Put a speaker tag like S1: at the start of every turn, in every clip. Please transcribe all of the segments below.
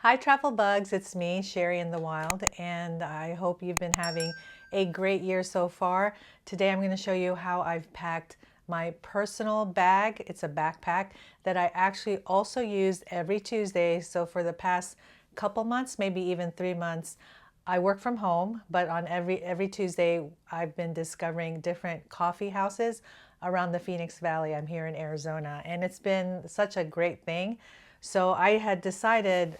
S1: Hi travel bugs, it's me, Sherry in the Wild, and I hope you've been having a great year so far. Today I'm going to show you how I've packed my personal bag. It's a backpack that I actually also use every Tuesday. So for the past couple months, maybe even 3 months, I work from home, but on every Tuesday I've been discovering different coffee houses around the Phoenix Valley. I'm here in Arizona, and it's been such a great thing. So I had decided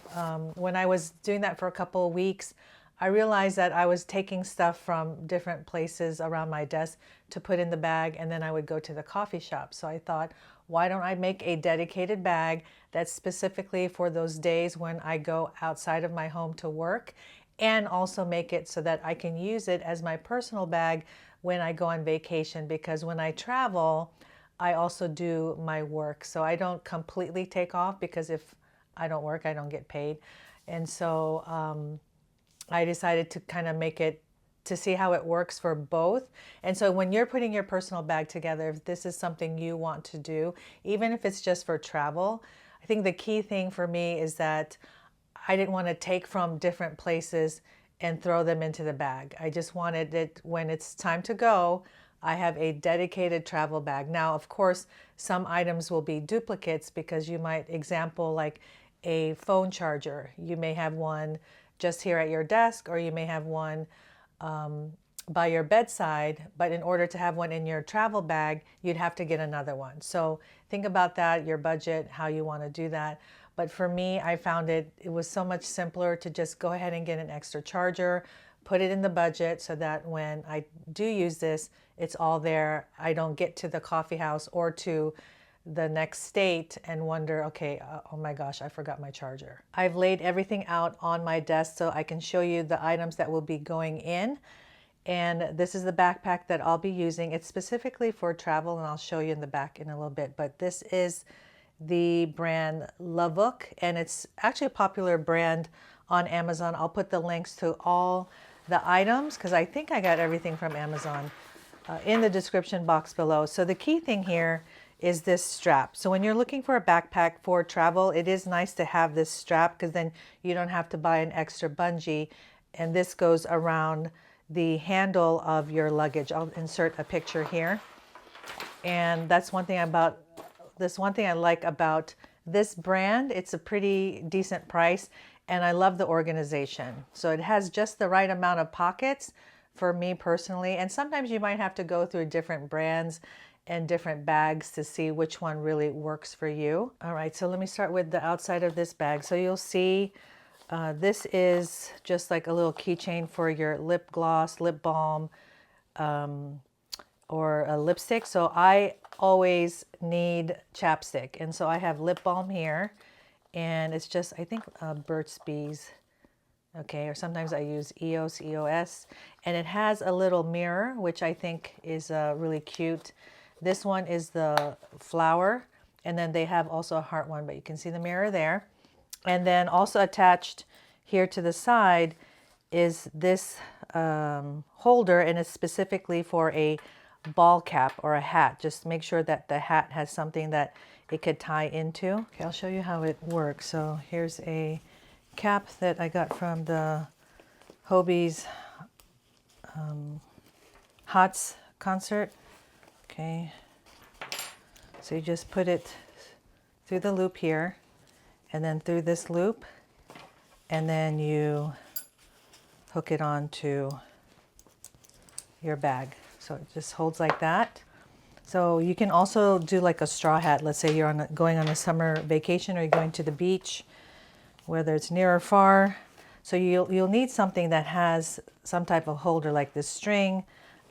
S1: when I was doing that for a couple of weeks, I realized that I was taking stuff from different places around my desk to put in the bag, and then I would go to the coffee shop. So I thought, why don't I make a dedicated bag that's specifically for those days when I go outside of my home to work, and also make it so that I can use it as my personal bag when I go on vacation, because when I travel, I also do my work. So I don't completely take off, because if I don't work, I don't get paid. And so I decided to kind of make it to see how it works for both. And so when you're putting your personal bag together, if this is something you want to do, even if it's just for travel, I think the key thing for me is that I didn't want to take from different places and throw them into the bag. I just wanted it, when it's time to go, I have a dedicated travel bag. Now, of course, some items will be duplicates, because you might, example, like a phone charger. You may have one just here at your desk, or you may have one by your bedside, but in order to have one in your travel bag, you'd have to get another one. So think about that, your budget, how you want to do that. But for me, I found it was so much simpler to just go ahead and get an extra charger, put it in the budget, so that when I do use this, it's all there. I don't get to the coffee house or to the next state and wonder, okay, oh my gosh, I forgot my charger. I've laid everything out on my desk so I can show you the items that will be going in. And this is the backpack that I'll be using. It's specifically for travel, and I'll show you in the back in a little bit. But this is the brand Lavuk, and it's actually a popular brand on Amazon. I'll put the links to all the items, because I think I got everything from Amazon, in the description box below. So the key thing here is this strap. So when you're looking for a backpack for travel, it is nice to have this strap, because then you don't have to buy an extra bungee. And this goes around the handle of your luggage. I'll insert a picture here. And that's one thing I like about this brand. It's a pretty decent price, and I love the organization. So it has just the right amount of pockets for me personally. And sometimes you might have to go through different brands and different bags to see which one really works for you. All right, so let me start with the outside of this bag. So you'll see this is just like a little keychain for your lip gloss, lip balm, or a lipstick. So I always need chapstick, and so I have lip balm here, and it's just, I think, Burt's Bees. Okay, or sometimes I use EOS, and it has a little mirror, which I think is really cute. This one is the flower, and then they have also a heart one, but you can see the mirror there. And then also attached here to the side is this holder, and it's specifically for a ball cap or a hat. Just make sure that the hat has something that it could tie into. Okay, I'll show you how it works. So here's a cap that I got from the Hobie's Hots concert. Okay, so you just put it through the loop here, and then through this loop, and then you hook it onto your bag. So it just holds like that. So you can also do like a straw hat. Let's say you're going on a summer vacation, or you're going to the beach, whether it's near or far. So you'll need something that has some type of holder, like this string.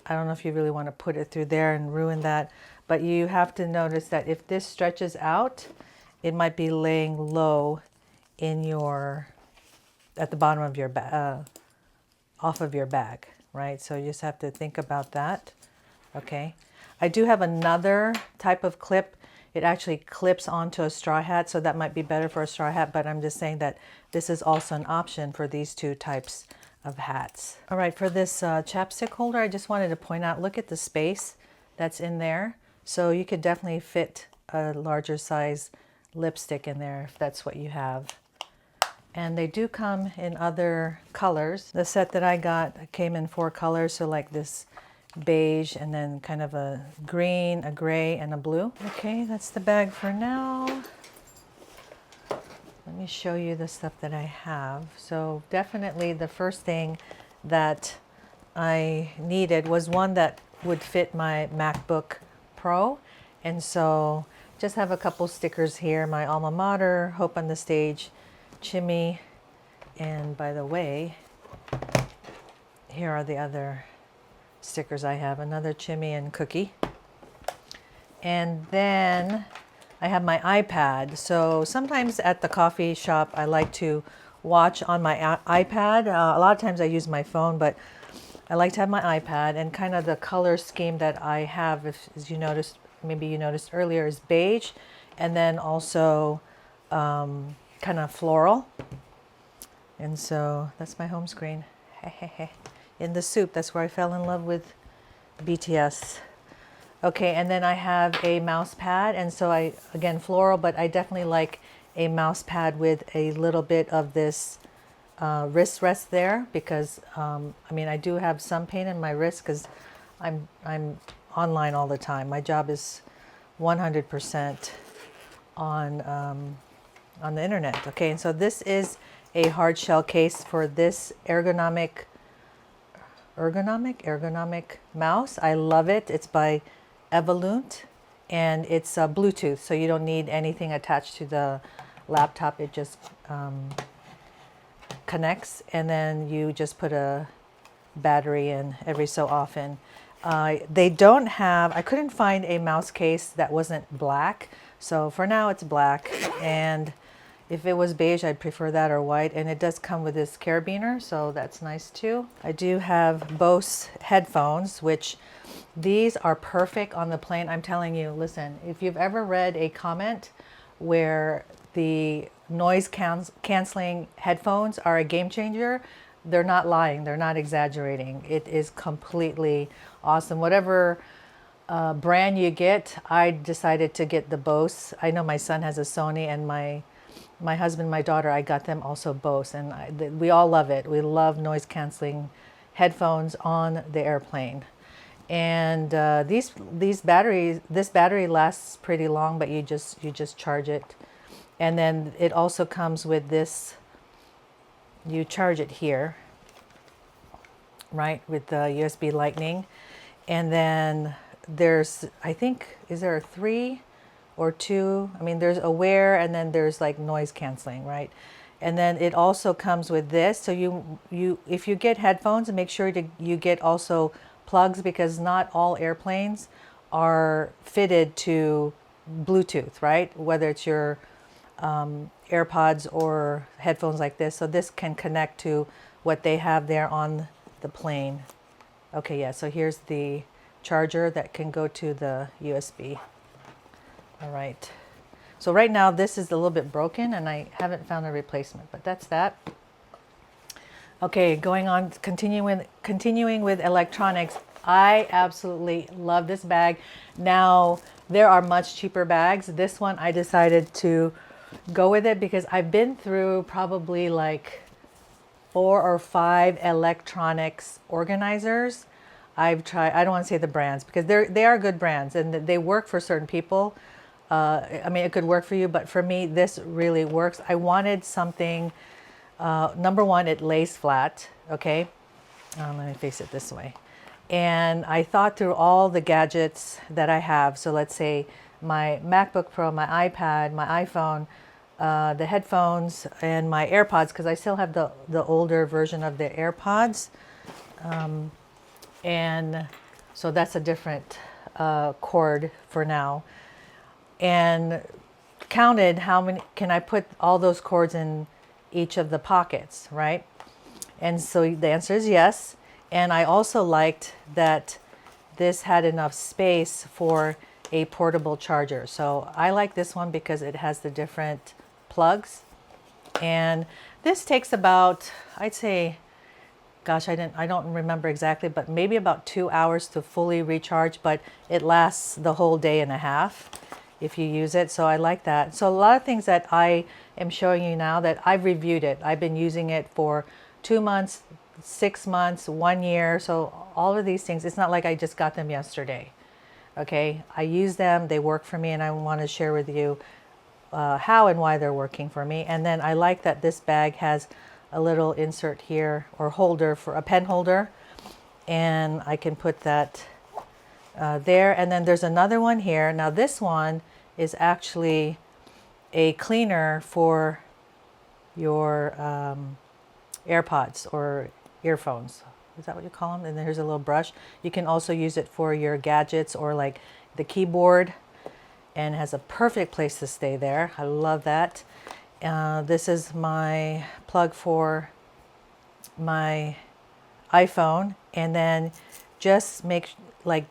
S1: I don't know if you really want to put it through there and ruin that, but you have to notice that if this stretches out, it might be laying low in at the bottom of your off of your bag, right? So you just have to think about that. Okay, I do have another type of clip. It actually clips onto a straw hat, so that might be better for a straw hat, but I'm just saying that this is also an option for these two types of hats. All right, for this chapstick holder, I just wanted to point out, look at the space that's in there. So you could definitely fit a larger size lipstick in there if that's what you have. And they do come in other colors. The set that I got came in 4 colors, so like this beige and then kind of a green, a gray, and a blue. Okay, that's the bag for now. Let me show you the stuff that I have. So definitely the first thing that I needed was one that would fit my MacBook Pro. And so just have a couple stickers here. My alma mater, Hope on the Stage, Chimmy. And by the way, here are the other stickers I have. Another Chimmy and Cookie. And then I have my iPad. So sometimes at the coffee shop, I like to watch on my iPad. A lot of times I use my phone, but I like to have my iPad, and kind of the color scheme that I have, if, as you noticed, maybe you noticed earlier, is beige, and then also kind of floral. And so that's my home screen. In the soup, that's where I fell in love with BTS. Okay, and then I have a mouse pad, and so again, floral, but I definitely like a mouse pad with a little bit of this wrist rest there, because I mean, I do have some pain in my wrist because I'm online all the time. My job is 100% on the internet. Okay, and so this is a hard shell case for this ergonomic mouse. I love it. It's by Evolunt, and it's Bluetooth, so you don't need anything attached to the laptop. It just connects, and then you just put a battery in every so often. They don't have, I couldn't find a mouse case that wasn't black, so for now it's black, and if it was beige, I'd prefer that, or white. And it does come with this carabiner, so that's nice too. I do have Bose headphones, which these are perfect on the plane. I'm telling you, listen, if you've ever read a comment where the noise canceling headphones are a game changer, they're not lying, they're not exaggerating. It is completely awesome. Whatever brand you get, I decided to get the Bose. I know my son has a Sony, and my husband, my daughter, I got them also Bose, and we all love it. We love noise canceling headphones on the airplane. And this battery lasts pretty long, but you just charge it. And then it also comes with this, you charge it here, right, with the USB Lightning. And then there's, I think, is there 3 or 2? I mean, there's aware, and then there's like noise canceling, right? And then it also comes with this. So you if you get headphones, make sure you get also plugs, because not all airplanes are fitted to Bluetooth, right? Whether it's your AirPods or headphones like this. So this can connect to what they have there on the plane. Okay, yeah, so here's the charger that can go to the USB. All right. So right now this is a little bit broken, and I haven't found a replacement, but that's that. Okay, going on, continuing with electronics. I absolutely love this bag. Now, there are much cheaper bags. This one, I decided to go with it because I've been through probably like 4 or 5 electronics organizers. I've tried, I don't want to say the brands, because they are good brands and they work for certain people. I mean, it could work for you, but for me, this really works. I wanted something, number one, it lays flat, okay? Let me face it this way. And I thought through all the gadgets that I have. So let's say my MacBook Pro, my iPad, my iPhone, the headphones, and my AirPods, because I still have the older version of the AirPods. And so that's a different cord for now. And counted how many, can I put all those cords in each of the pockets, right? And so the answer is yes. And I also liked that this had enough space for a portable charger. So I like this one because it has the different plugs. And this takes about, I'd say, gosh, I don't remember exactly, but maybe about 2 hours to fully recharge, but it lasts the whole day and a half. if you use it. So I like that. So a lot of things that I am showing you now that I've reviewed it. I've been using it for 2 months, 6 months, 1 year. So all of these things, it's not like I just got them yesterday. Okay, I use them, they work for me, and I want to share with you how and why they're working for me. And then I like that this bag has a little insert here, or holder, for a pen holder, and I can put that there. And then there's another one here. Now this one is actually a cleaner for your AirPods or earphones. Is that what you call them? And then here's a little brush. You can also use it for your gadgets or like the keyboard, and it has a perfect place to stay there. I love that. This is my plug for my iPhone, and then just make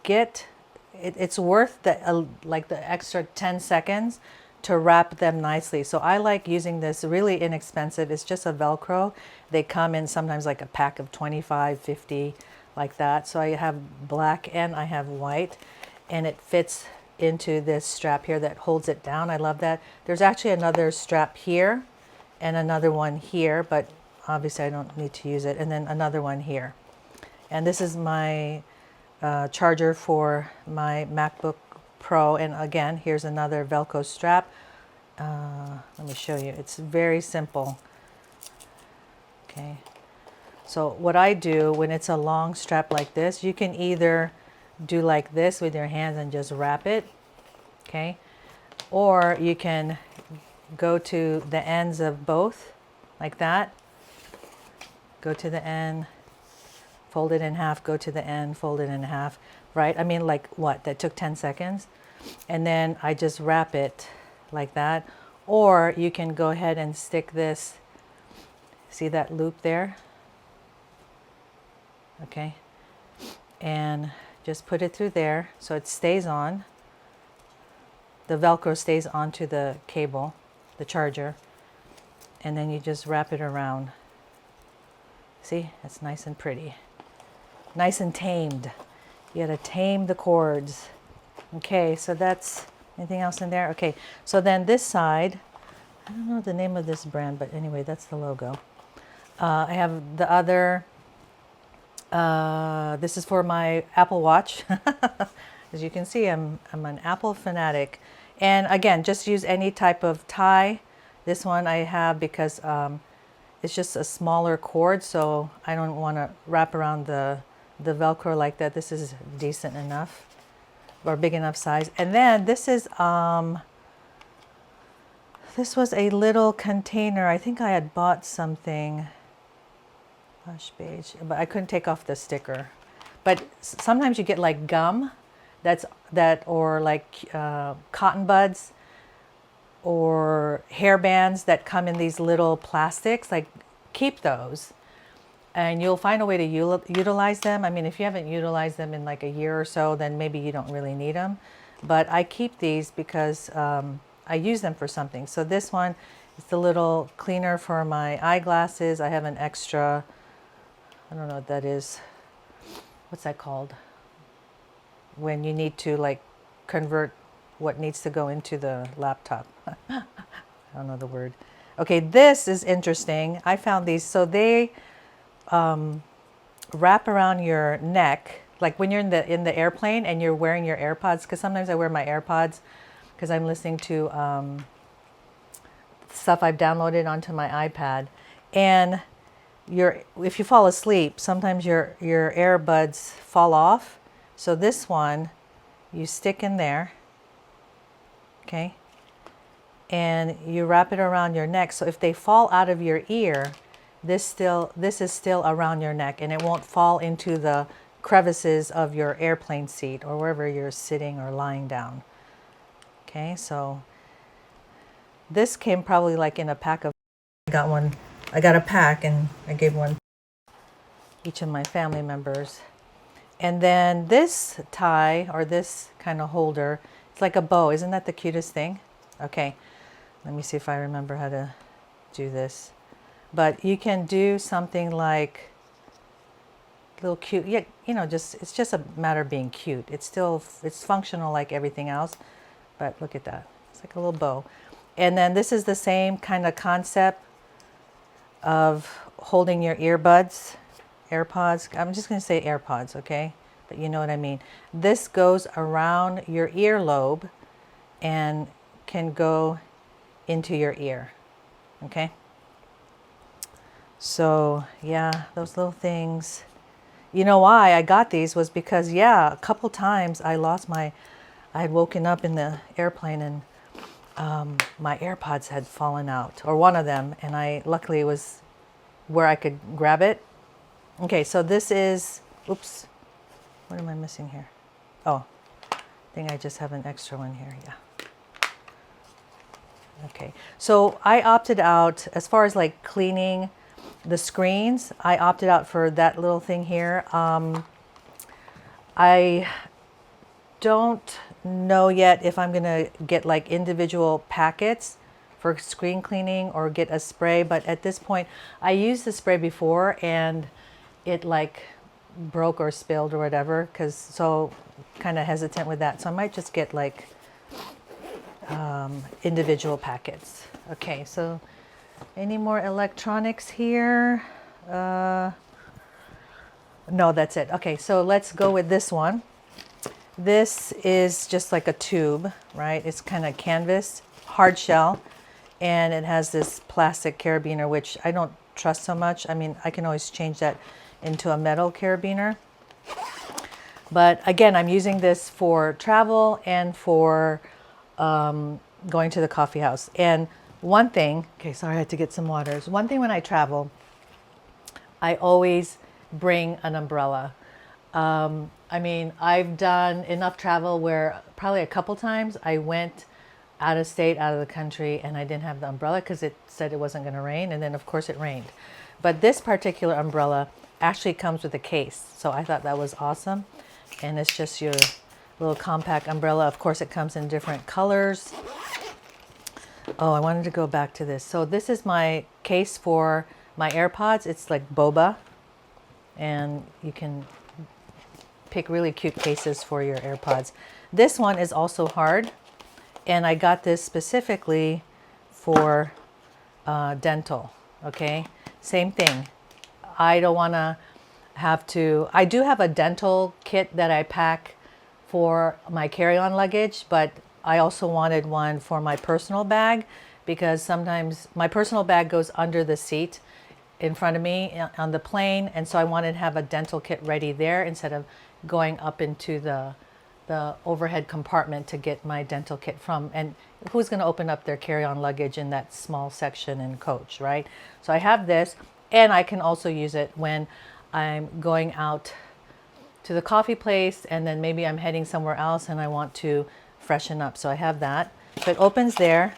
S1: get it's worth the like the extra 10 seconds to wrap them nicely. So I like using this, really inexpensive. It's just a Velcro. They come in sometimes like a pack of 25, 50, like that. So I have black and I have white, and it fits into this strap here that holds it down. I love that. There's actually another strap here and another one here, but obviously I don't need to use it. And then another one here. And this is my charger for my MacBook Pro. And again, here's another Velcro strap. Let me show you. It's very simple. Okay. So what I do when it's a long strap like this, you can either do like this with your hands and just wrap it. Okay. Or you can go to the ends of both like that. Go to the end, fold it in half, go to the end, fold it in half, right? I mean, like what? That took 10 seconds. And then I just wrap it like that. Or you can go ahead and stick this, see that loop there? Okay. And just put it through there so it stays on. The Velcro stays onto the cable, the charger. And then you just wrap it around. See, it's nice and pretty. Nice and tamed. You gotta tame the cords. Okay, so that's, anything else in there? Okay, so then this side, I don't know the name of this brand, but anyway, that's the logo. I have the other, this is for my Apple Watch. As you can see, I'm an Apple fanatic. And again, just use any type of tie. This one I have because it's just a smaller cord, so I don't want to wrap around the Velcro like that. This is decent enough, or big enough size. And then this is this was a little container. I think I had bought something, Hush beige, but I couldn't take off the sticker. But sometimes you get like gum, or like cotton buds, or hair bands that come in these little plastics. Like, keep those, and you'll find a way to utilize them. I mean, if you haven't utilized them in like a year or so, then maybe you don't really need them. But I keep these because I use them for something. So this one is the little cleaner for my eyeglasses. I have an extra, I don't know what that is. What's that called? When you need to like convert what needs to go into the laptop. I don't know the word. Okay, this is interesting. I found these. So they wrap around your neck, like when you're in the airplane and you're wearing your AirPods, because sometimes I wear my AirPods because I'm listening to stuff I've downloaded onto my iPad. And if you fall asleep, sometimes your earbuds fall off. So this one, you stick in there, okay? And you wrap it around your neck. So if they fall out of your ear, this is still around your neck, and it won't fall into the crevices of your airplane seat or wherever you're sitting or lying down. Okay, so this came probably like in a pack of, I got a pack and I gave one each of my family members. And then this tie, or this kind of holder, it's like a bow. Isn't that the cutest thing? Okay, let me see if I remember how to do this. But you can do something like little cute, yeah, you know, it's just a matter of being cute. It's functional like everything else, but look at that. It's like a little bow. And then this is the same kind of concept of holding your earbuds, AirPods. I'm just going to say AirPods, okay? But you know what I mean. This goes around your earlobe and can go into your ear, okay? So yeah, those little things. You know why I got these was because, yeah, a couple times I had woken up in the airplane and my AirPods had fallen out, or one of them, and luckily it was where I could grab it. Okay, so this is, oops, what am I missing here? Oh, I think I just have an extra one here, yeah. Okay, so I opted out, as far as like cleaning the screens, I opted out for that little thing here. I don't know yet if I'm gonna get like individual packets for screen cleaning or get a spray, but at this point, I used the spray before and it like broke or spilled or whatever, so kind of hesitant with that. So I might just get like individual packets. Okay, so any more electronics here? No, that's it. Okay, so let's go with this one. This is just like a tube, right? It's kind of canvas, hard shell, and it has this plastic carabiner, which I don't trust so much. I mean, I can always change that into a metal carabiner. But again, I'm using this for travel and for going to the coffee house. And one thing, okay, sorry, I had to get some waters. One thing when I travel, I always bring an umbrella. I mean, I've done enough travel where probably a couple times I went out of state, out of the country, and I didn't have the umbrella because it said it wasn't going to rain. And then of course it rained. But this particular umbrella actually comes with a case. So I thought that was awesome. And it's just your little compact umbrella. Of course, it comes in different colors. Oh, I wanted to go back to this. So this is my case for my AirPods. It's like boba. And you can pick really cute cases for your AirPods. This one is also hard. And I got this specifically for dental. Okay, same thing. I don't want to have to, I do have a dental kit that I pack for my carry-on luggage, but I also wanted one for my personal bag because sometimes my personal bag goes under the seat in front of me on the plane, and so I wanted to have a dental kit ready there instead of going up into the overhead compartment to get my dental kit from. And who's going to open up their carry-on luggage in that small section in coach, right? So I have this, and I can also use it when I'm going out to the coffee place, and then maybe I'm heading somewhere else and I want to freshen up. So I have that. So it opens there,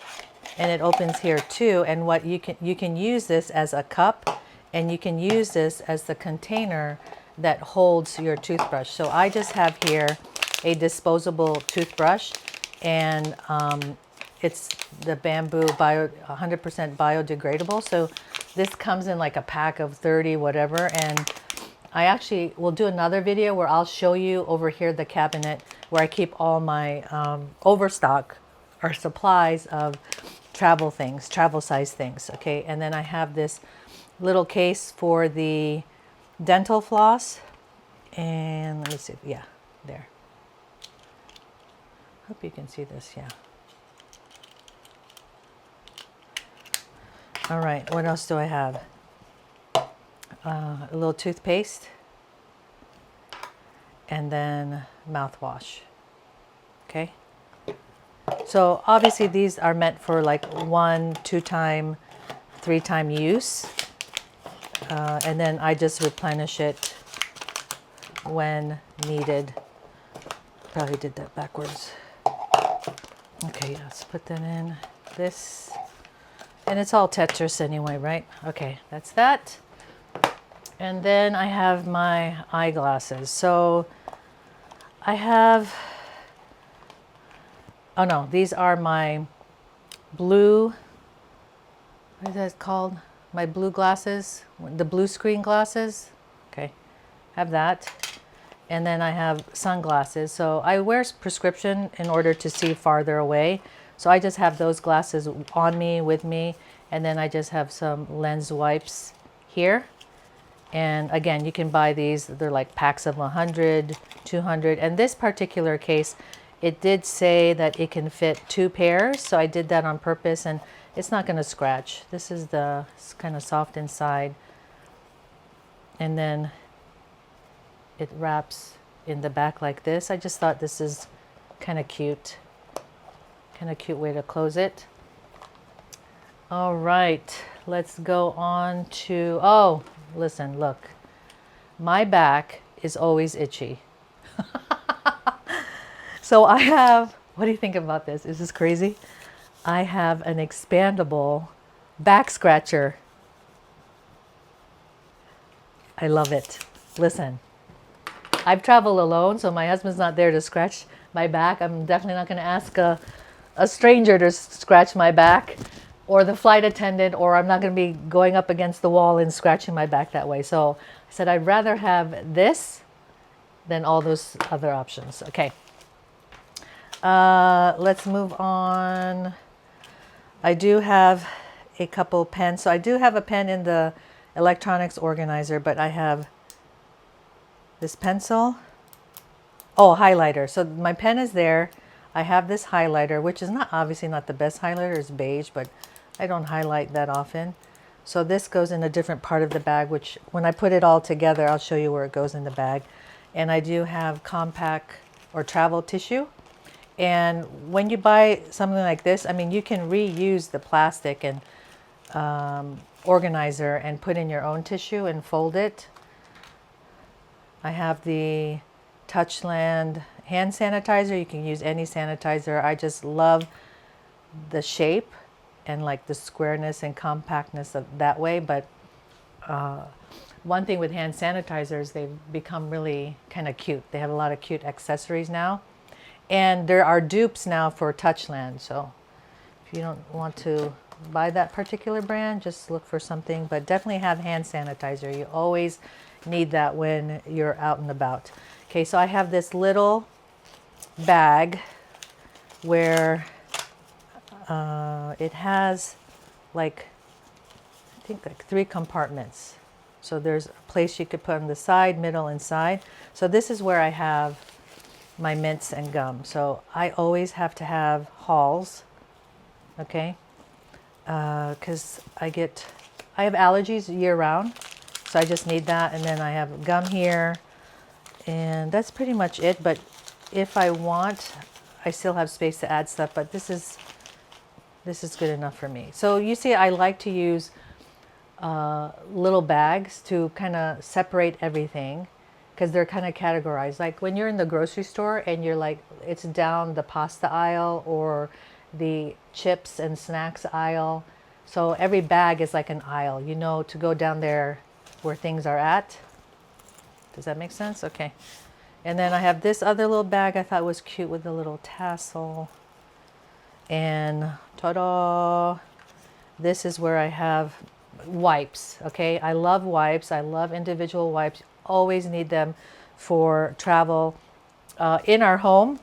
S1: and it opens here too. And what you can use this as a cup, and you can use this as the container that holds your toothbrush. So I just have here a disposable toothbrush, and it's the bamboo 100% biodegradable. So this comes in like a pack of 30 whatever, and I actually will do another video where I'll show you over here the cabinet where I keep all my overstock or supplies of travel things, travel size things. Okay, and then I have this little case for the dental floss, and let me see, yeah, there. Hope you can see this, yeah. All right, what else do I have? A little toothpaste, and then mouthwash. Okay. So obviously these are meant for like 1, 2 time, 3 time use. And then I just replenish it when needed. Probably did that backwards. Okay, let's put that in. This, and it's all Tetris anyway, right? Okay, that's that. And then I have my eyeglasses. So I have, oh no, these are my blue, what is that called? My blue glasses, the blue screen glasses. Okay, have that. And then I have sunglasses. So I wear prescription in order to see farther away. So I just have those glasses on me, with me. And then I just have some lens wipes here. And again, you can buy these. They're like packs of 100, 200. And this particular case, it did say that it can fit 2 pairs. So I did that on purpose, and it's not going to scratch. This is it's kind of soft inside. And then it wraps in the back like this. I just thought this is kind of cute way to close it. All right, let's go on to, oh, listen, look, my back is always itchy. So I have, what do you think about this? Is this crazy? I have an expandable back scratcher. I love it. Listen, I've traveled alone, so my husband's not there to scratch my back. I'm definitely not going to ask a stranger to scratch my back, or the flight attendant, or I'm not going to be going up against the wall and scratching my back that way. So I said I'd rather have this than all those other options. Okay. Let's move on. I do have a couple pens. So I do have a pen in the electronics organizer, but I have this pencil. Oh, highlighter. So my pen is there. I have this highlighter, which is obviously not the best highlighter. It's beige, but I don't highlight that often. So this goes in a different part of the bag, which when I put it all together, I'll show you where it goes in the bag. And I do have compact or travel tissue. And when you buy something like this, I mean, you can reuse the plastic and organizer and put in your own tissue and fold it. I have the Touchland hand sanitizer. You can use any sanitizer. I just love the shape and like the squareness and compactness of that way. But one thing with hand sanitizers, they've become really kind of cute. They have a lot of cute accessories now. And there are dupes now for Touchland. So if you don't want to buy that particular brand, just look for something. But definitely have hand sanitizer. You always need that when you're out and about. Okay, so I have this little bag where it has like, I think like 3 compartments. So there's a place you could put on the side, middle, and side. So this is where I have my mints and gum. So I always have to have Halls, okay? Because I have allergies year round. So I just need that. And then I have gum here. And that's pretty much it. But if I want, I still have space to add stuff. But this is good enough for me. So you see, I like to use little bags to kind of separate everything, because they're kind of categorized. Like when you're in the grocery store and you're like, it's down the pasta aisle or the chips and snacks aisle. So every bag is like an aisle, you know, to go down there where things are at. Does that make sense? Okay. And then I have this other little bag I thought was cute with a little tassel. And ta-da! This is where I have wipes, okay? I love wipes. I love individual wipes. Always need them for travel. In our home,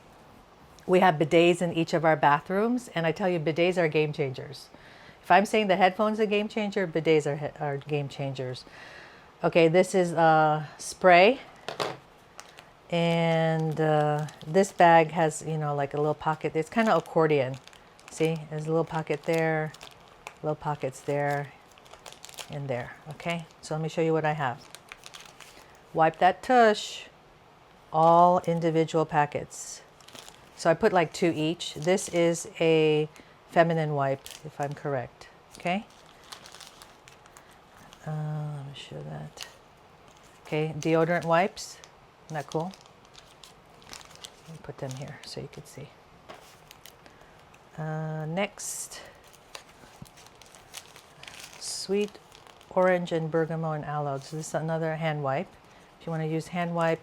S1: we have bidets in each of our bathrooms. And I tell you, bidets are game changers. If I'm saying the headphones are a game changer, bidets are game changers. Okay, this is spray. And this bag has, you know, like a little pocket. It's kind of accordion. See, there's a little pocket there, little pockets there, and there. Okay, so let me show you what I have. Wipe that tush, all individual packets. So I put like 2 each. This is a feminine wipe, if I'm correct. Okay, let me show that. Okay, deodorant wipes. Isn't that cool? Let me put them here so you can see. Next, sweet orange and bergamot and aloe. So this is another hand wipe. If you want to use hand wipe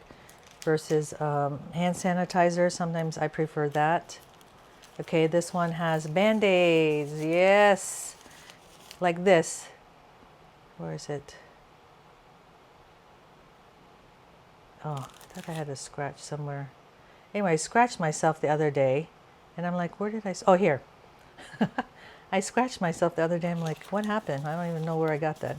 S1: versus hand sanitizer, sometimes I prefer that. Okay, this one has Band-Aids. Yes, like this. Where is it? Oh, I thought I had a scratch somewhere. Anyway, I scratched myself the other day, and I'm like, where did oh, here. I scratched myself the other day. I'm like, what happened? I don't even know where I got that.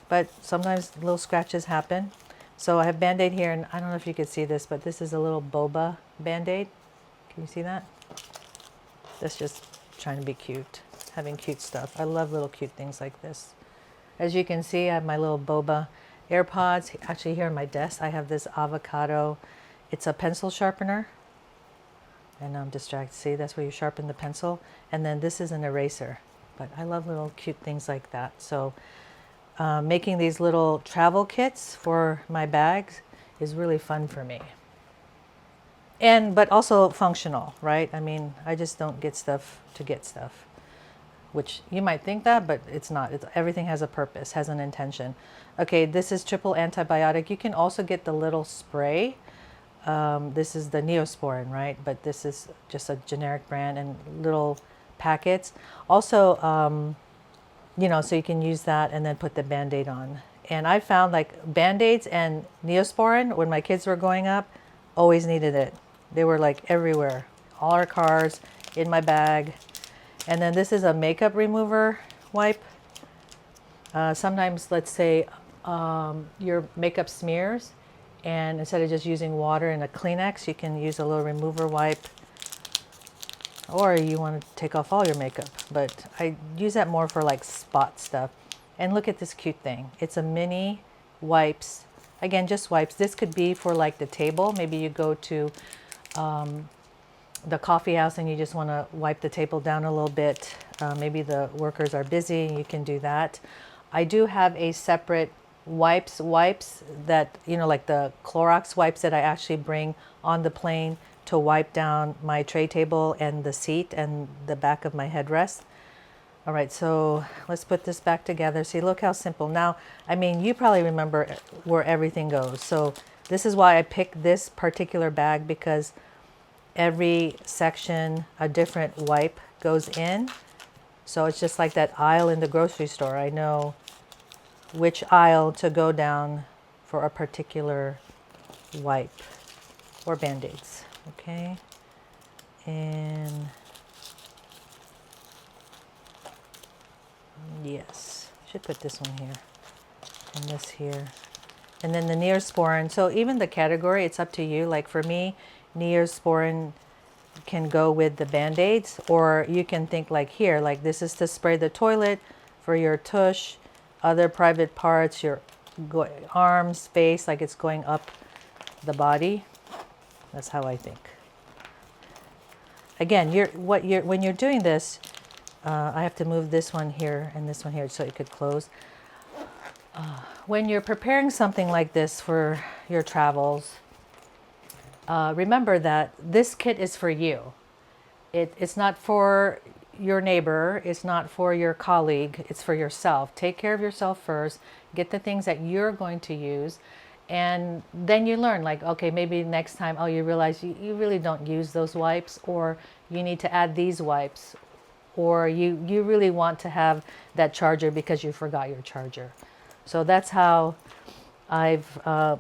S1: But sometimes little scratches happen. So I have Band-Aid here, and I don't know if you could see this, but this is a little boba Band-Aid. Can you see that? That's just trying to be cute, having cute stuff. I love little cute things like this. As you can see, I have my little boba AirPods. Actually, here on my desk, I have this avocado. It's a pencil sharpener. And I'm distracted. See, that's where you sharpen the pencil. And then this is an eraser. But I love little cute things like that. So making these little travel kits for my bags is really fun for me. But also functional, right? I mean, I just don't get stuff to get stuff, which you might think that, but it's not. Everything has a purpose, has an intention. Okay, this is triple antibiotic. You can also get the little spray. This is the Neosporin, right? But this is just a generic brand and little packets. Also, you know, so you can use that and then put the Band-Aid on. And I found like Band-Aids and Neosporin, when my kids were growing up, always needed it. They were like everywhere, all our cars, in my bag. And then this is a makeup remover wipe. Sometimes, let's say your makeup smears, and instead of just using water and a Kleenex, you can use a little remover wipe. Or you want to take off all your makeup. But I use that more for like spot stuff. And look at this cute thing. It's a mini wipes. Again, just wipes. This could be for like the table. Maybe you go to the coffee house and you just want to wipe the table down a little bit. Maybe the workers are busy and you can do that. I do have a separate wipes that, you know, like the Clorox wipes that I actually bring on the plane to wipe down my tray table and the seat and the back of my headrest. All right, so let's put this back together. See, look how simple. Now, I mean, you probably remember where everything goes. So this is why I picked this particular bag, because every section, a different wipe goes in. So it's just like that aisle in the grocery store. I know which aisle to go down for a particular wipe or Band-Aids. Okay, and yes, should put this one here and this here. And then the Neosporin. So even the category, it's up to you. Like for me, Neosporin can go with the Band-Aids, or you can think like here, like this is to spray the toilet for your tush, other private parts, your arms, face, like it's going up the body. That's how I think. Again, when you're doing this, I have to move this one here and this one here so it could close. When you're preparing something like this for your travels, remember that this kit is for you. It's not for your neighbor, it's not for your colleague, it's for yourself. Take care of yourself first, get the things that you're going to use, and then you learn, like, okay, maybe next time, oh, you realize you really don't use those wipes, or you need to add these wipes, or you really want to have that charger because you forgot your charger. So that's how I've,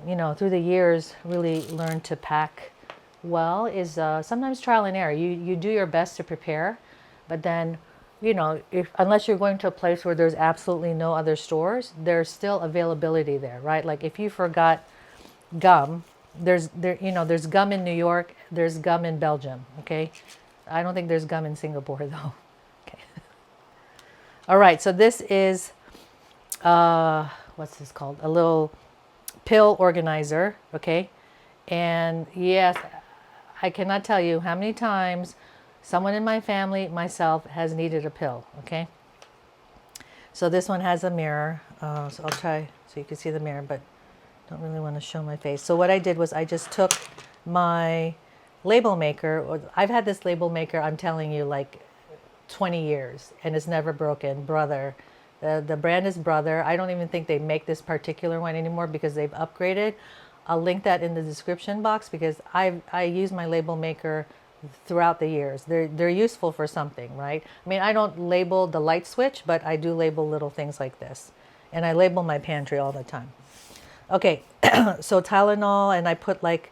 S1: you know, through the years, really learned to pack well, is sometimes trial and error. You do your best to prepare, but then, you know, unless you're going to a place where there's absolutely no other stores, there's still availability there, right? Like if you forgot gum, there's gum in New York, there's gum in Belgium, okay? I don't think there's gum in Singapore though. Okay. All right, so this is, what's this called? A little pill organizer, okay? And yes, I cannot tell you how many times someone in my family, myself, has needed a pill, okay? So this one has a mirror. So I'll try so you can see the mirror, but don't really want to show my face. So what I did was I just took my label maker. I've had this label maker, I'm telling you, like 20 years, and it's never broken. Brother. The brand is Brother. I don't even think they make this particular one anymore because they've upgraded. I'll link that in the description box because I use my label maker throughout the years. They're useful for something, right? I mean, I don't label the light switch, but I do label little things like this. And I label my pantry all the time. Okay, so Tylenol, and I put like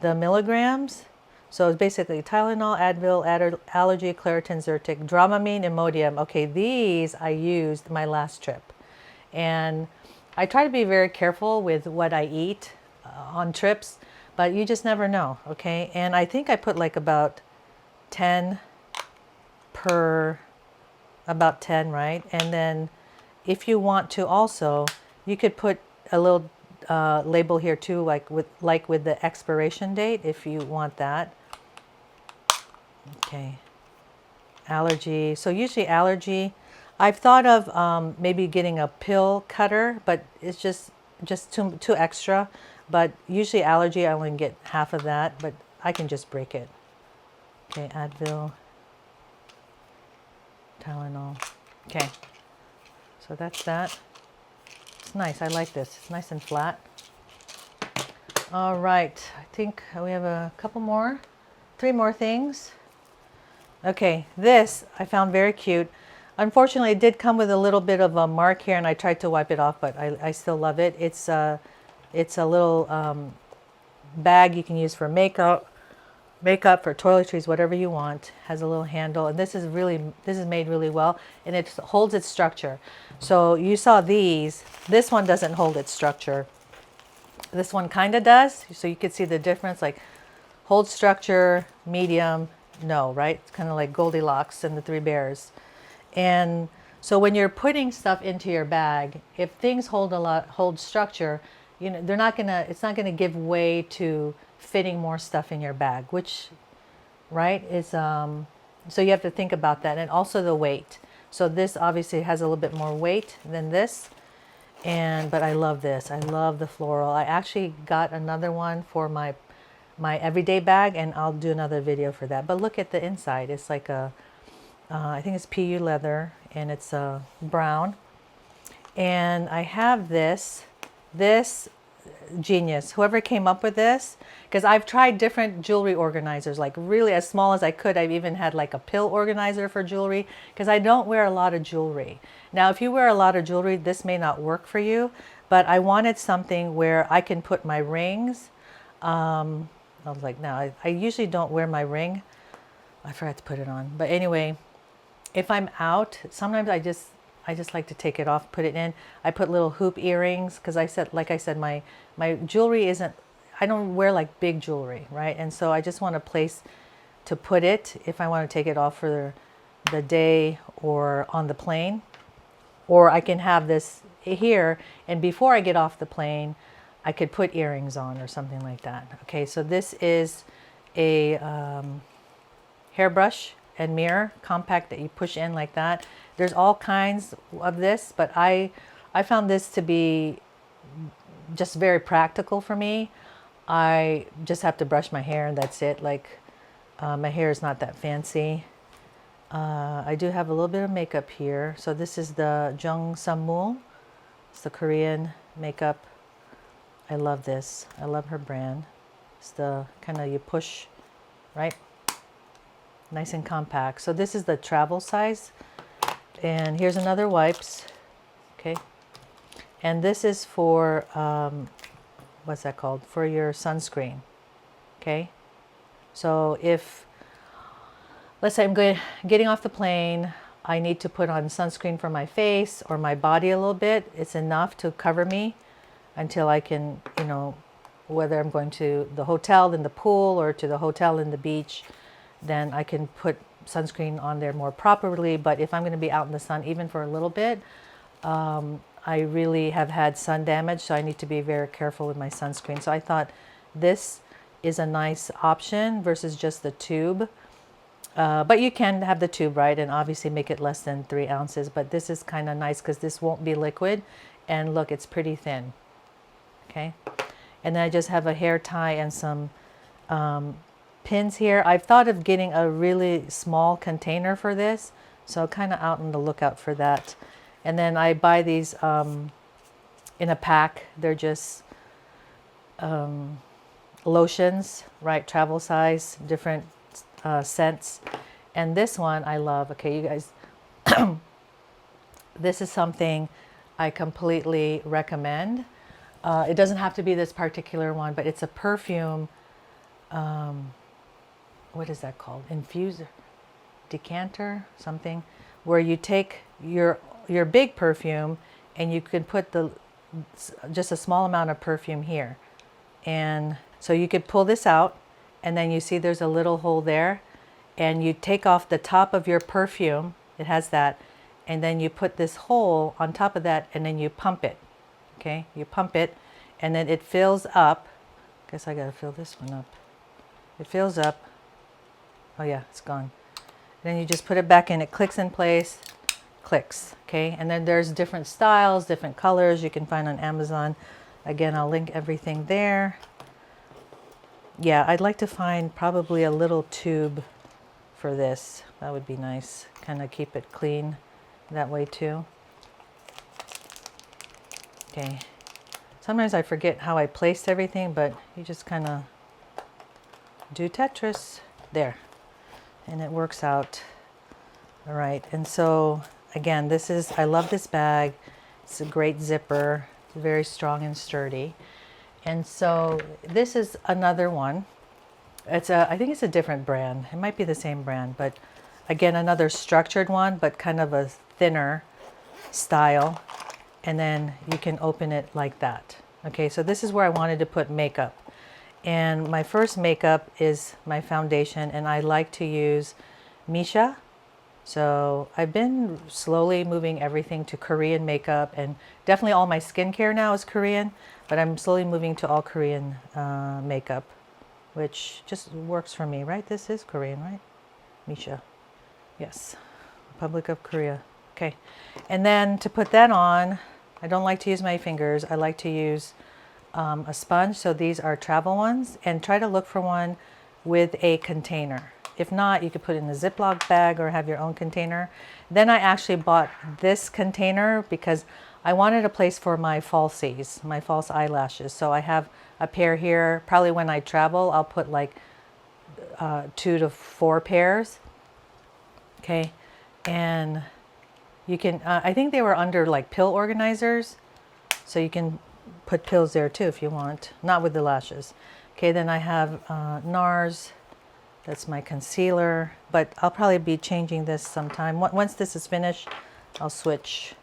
S1: the milligrams. So it's basically Tylenol, Advil, allergy, Claritin, Zyrtec, Dramamine, Imodium. Okay, these I used my last trip. And I try to be very careful with what I eat on trips, but you just never know, okay? And I think I put like about 10 per, about 10, right? And then if you want to also, you could put a little label here too, like with the expiration date, if you want that. Okay, allergy. So usually allergy, I've thought of maybe getting a pill cutter, but it's just too extra. But usually allergy, I only get half of that, but I can just break it. Okay, Advil, Tylenol. Okay, so that's that. It's nice. I like this. It's nice and flat. All right, I think we have a couple more, 3 more things. Okay, this I found very cute. Unfortunately, it did come with a little bit of a mark here, and I tried to wipe it off, but I still love it. It's a little bag you can use for makeup, for toiletries, whatever you want. Has a little handle, and this is made really well, and it holds its structure. So you saw these. This one doesn't hold its structure. This one kind of does. So you could see the difference, like hold structure, medium, no, right? It's kind of like Goldilocks and the 3 Bears. And so when you're putting stuff into your bag, if things hold structure, you know, it's not gonna give way to fitting more stuff in your bag, which, right, is, so you have to think about that. And also the weight. So this obviously has a little bit more weight than this. But I love this. I love the floral. I actually got another one for my everyday bag, and I'll do another video for that. But look at the inside. It's like I think it's PU leather, and it's brown. And I have this genius, whoever came up with this, because I've tried different jewelry organizers, like really as small as I could. I've even had like a pill organizer for jewelry, because I don't wear a lot of jewelry. Now, if you wear a lot of jewelry, this may not work for you, but I wanted something where I can put my rings. I was like, no, I usually don't wear my ring. I forgot to put it on. But anyway, if I'm out, sometimes I just like to take it off, put it in. I put little hoop earrings, because like I said, my jewelry isn't, I don't wear like big jewelry, right? And so I just want a place to put it if I want to take it off for the day or on the plane. Or I can have this here, and before I get off the plane, I could put earrings on or something like that. Okay, so this is a hairbrush and mirror compact that you push in like that. There's all kinds of this, but I found this to be just very practical for me. I just have to brush my hair, and that's it. Like my hair is not that fancy. I do have a little bit of makeup here. So this is the Jung Samul. It's the Korean makeup. I love this. I love her brand. It's the kind of, you push, right? Nice and compact. So this is the travel size. And here's another wipes. Okay. And this is for, what's that called? For your sunscreen. Okay. So if, let's say I'm getting off the plane, I need to put on sunscreen for my face or my body a little bit. It's enough to cover me until I can, you know, whether I'm going to the hotel, then the pool, or to the hotel and the beach, then I can put sunscreen on there more properly. But if I'm going to be out in the sun, even for a little bit, I really have had sun damage, so I need to be very careful with my sunscreen. So I thought this is a nice option versus just the tube. But you can have the tube, right, and obviously make it less than 3 ounces. But this is kind of nice because this won't be liquid. And look, it's pretty thin. Okay. And then I just have a hair tie and some pins here. I've thought of getting a really small container for this, so kind of out on the lookout for that. And then I buy these in a pack. They're just lotions, right? Travel size, different scents. And this one I love. Okay, you guys, this is something I completely recommend. It doesn't have to be this particular one, but it's a perfume. What is that called? Infuser, decanter, something, where you take your big perfume and you can put just a small amount of perfume here. And so you could pull this out, and then you see there's a little hole there, and you take off the top of your perfume, it has that, and then you put this hole on top of that, and then you pump it. Okay, you pump it, and then it fills up. Guess I gotta fill this one up. It fills up. Oh yeah, it's gone. Then you just put it back in, it clicks in place, clicks, okay? And then there's different styles, different colors you can find on Amazon. Again, I'll link everything there. Yeah, I'd like to find probably a little tube for this. That would be nice. Kind of keep it clean that way too. Okay. Sometimes I forget how I placed everything, but you just kind of do Tetris. There. And it works out. All right. And so again, I love this bag. It's a great zipper. It's very strong and sturdy. And so this is another one. I think it's a different brand. It might be the same brand, but again, another structured one, but kind of a thinner style. And then you can open it like that. Okay, so this is where I wanted to put makeup. And my first makeup is my foundation, and I like to use Misha. So I've been slowly moving everything to Korean makeup, and definitely all my skincare now is Korean, but I'm slowly moving to all Korean makeup, which just works for me, right? This is Korean, right? Misha. Yes. Republic of Korea. Okay. And then to put that on, I don't like to use my fingers. I like to use a sponge. So these are travel ones, and try to look for one with a container. If not, you could put it in a Ziploc bag or have your own container. Then I actually bought this container because I wanted a place for my falsies, my false eyelashes. So I have a pair here. Probably when I travel, I'll put like 2 to 4 pairs. Okay. And you can, I think they were under like pill organizers. So you can put pills there too if you want, not with the lashes. Okay, then I have NARS. That's my concealer, but I'll probably be changing this sometime. Once this is finished, I'll switch.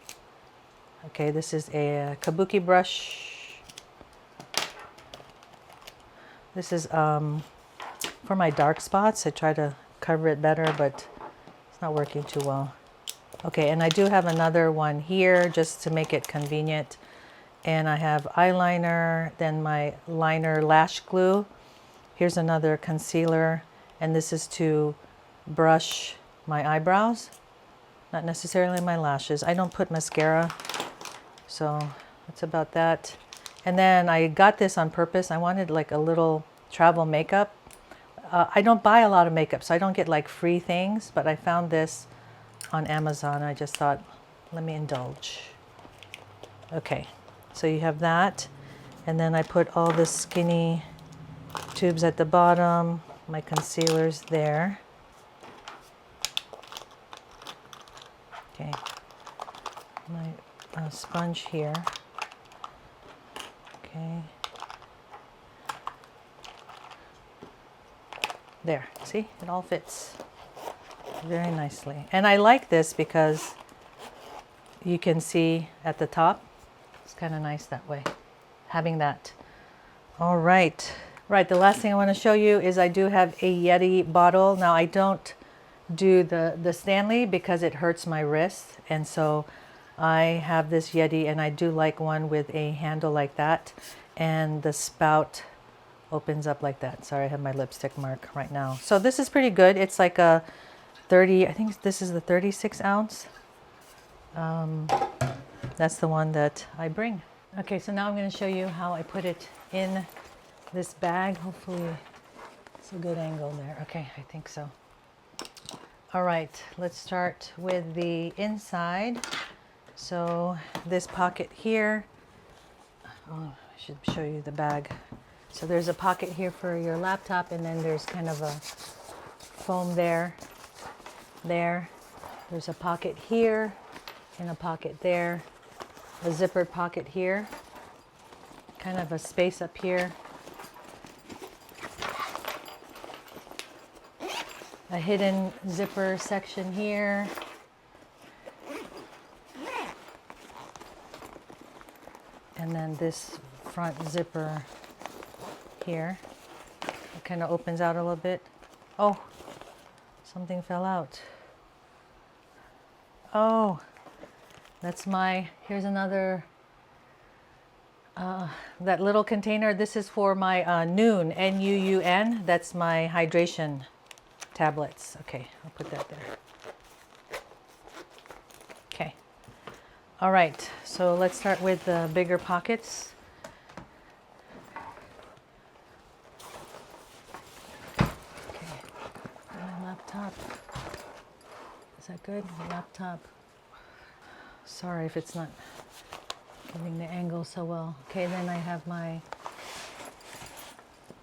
S1: Okay, this is a kabuki brush. This is for my dark spots. I try to cover it better, but it's not working too well. Okay, and I do have another one here just to make it convenient. And I have eyeliner, then my liner lash glue. Here's another concealer, and this is to brush my eyebrows, not necessarily my lashes. I don't put mascara, so that's about that. And then I got this on purpose. I wanted like a little travel makeup. I don't buy a lot of makeup, so I don't get like free things, but I found this on Amazon. I just thought, let me indulge. Okay. So you have that, and then I put all the skinny tubes at the bottom, my concealer's there. Okay, my sponge here. Okay, there, see, it all fits very nicely. And I like this because you can see at the top. It's kind of nice that way, having that. All right. Right, the last thing I want to show you is I do have a Yeti bottle. Now I don't do the Stanley because it hurts my wrist. And so I have this Yeti, and I do like one with a handle like that. And the spout opens up like that. Sorry, I have my lipstick mark right now. So this is pretty good. It's like a 30, I think this is the 36 ounce. That's the one that I bring. Okay, so now I'm going to show you how I put it in this bag. Hopefully it's a good angle there. Okay, I think so. All right, let's start with the inside. So this pocket here, oh, I should show you the bag. So there's a pocket here for your laptop, and then there's kind of a foam there. There's a pocket here and a pocket there. A zippered pocket here. kind of a space up here. A hidden zipper section here. And then this front zipper here. It kind of opens out a little bit. Oh, something fell out. Oh, that's my, here's another, that little container. This is for my Nuun, N-U-U-N. That's my hydration tablets. Okay, I'll put that there. Okay. All right, so let's start with the bigger pockets. Okay, my laptop. Is that good? My laptop. Sorry if it's not giving the angle so well. Okay, then I have my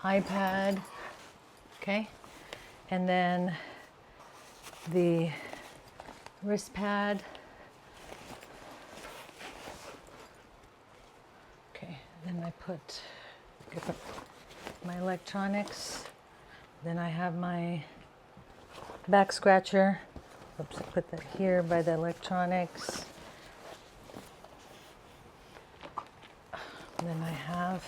S1: iPad. Okay, and then the wrist pad. Okay, then I put my electronics. Then I have my back scratcher. Oops, I put that here by the electronics. And then I have,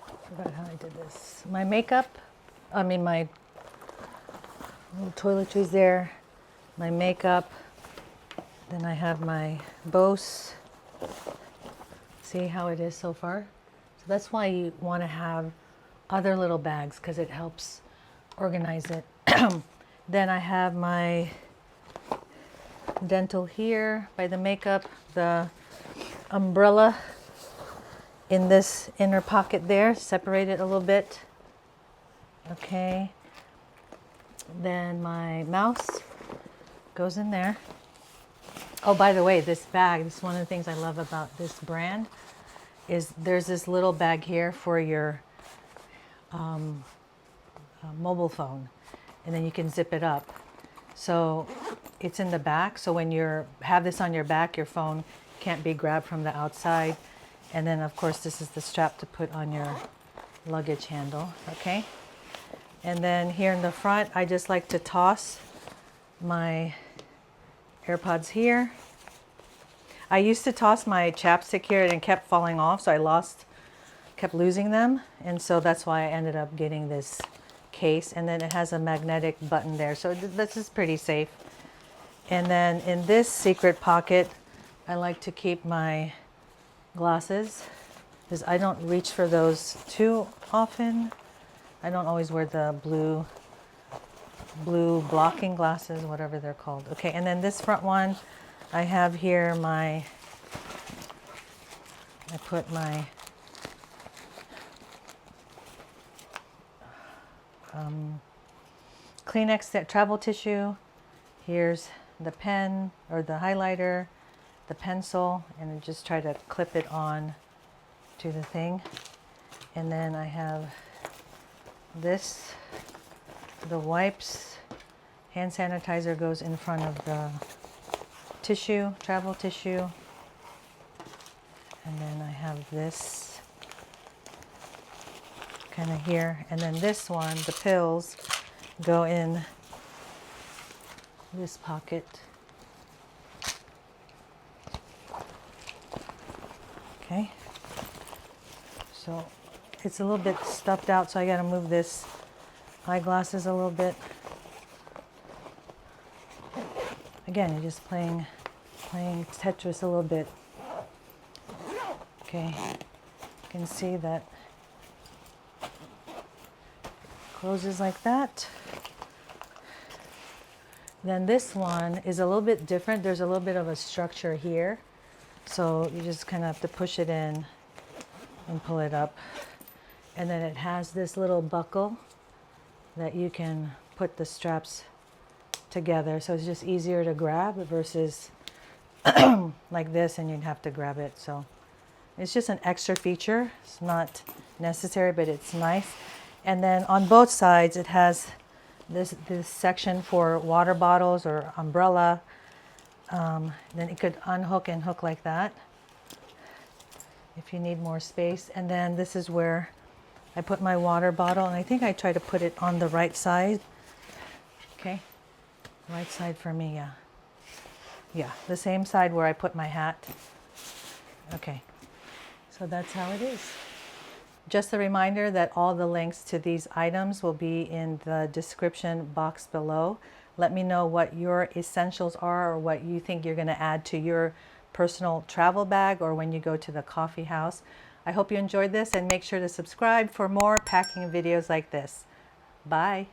S1: I forgot how I did this. My makeup, I mean my little toiletries there. My makeup. Then I have my Bose. See how it is so far? So that's why you want to have other little bags, because it helps organize it. Then I have my dental here by the makeup, the umbrella in this inner pocket there, separate it a little bit. Okay. Then my mouse goes in there. Oh, by the way, this bag, this is one of the things I love about this brand, is there's this little bag here for your mobile phone, and then you can zip it up. So it's in the back, so when you have this on your back, your phone can't be grabbed from the outside. And then of course this is the strap to put on your luggage handle. Okay, and then here in the front, I just like to toss my AirPods here. I used to toss my chapstick here and it kept falling off, so I kept losing them, and so that's why I ended up getting this case. And then it has a magnetic button there, so this is pretty safe. And then in this secret pocket, I like to keep my glasses, because I don't reach for those too often. I don't always wear the blue blocking glasses, whatever they're called. Okay, and then this front one, I have here I put my Kleenex, that travel tissue. Here's the pen or the highlighter, the pencil, and I just try to clip it on to the thing. And then I have this, the wipes. Hand sanitizer goes in front of the tissue, travel tissue. And then I have this kind of here. And then this one, the pills, go in this pocket. Okay. So it's a little bit stuffed out, so I got to move this eyeglasses a little bit. Again, you're just playing Tetris a little bit. Okay, you can see that closes like that. Then this one is a little bit different. There's a little bit of a structure here, so you just kind of have to push it in and pull it up. And then it has this little buckle that you can put the straps together, so it's just easier to grab versus like this, and you'd have to grab it. So it's just an extra feature. It's not necessary, but it's nice. And then on both sides, it has this section for water bottles or umbrella. Then it could unhook and hook like that. if you need more space. And then this is where I put my water bottle, and I think I try to put it on the right side. Okay, right side for me, yeah. Yeah, the same side where I put my hat. Okay, so that's how it is. Just a reminder that all the links to these items will be in the description box below. Let me know what your essentials are or what you think you're going to add to your personal travel bag or when you go to the coffee house. I hope you enjoyed this, and make sure to subscribe for more packing videos like this. Bye.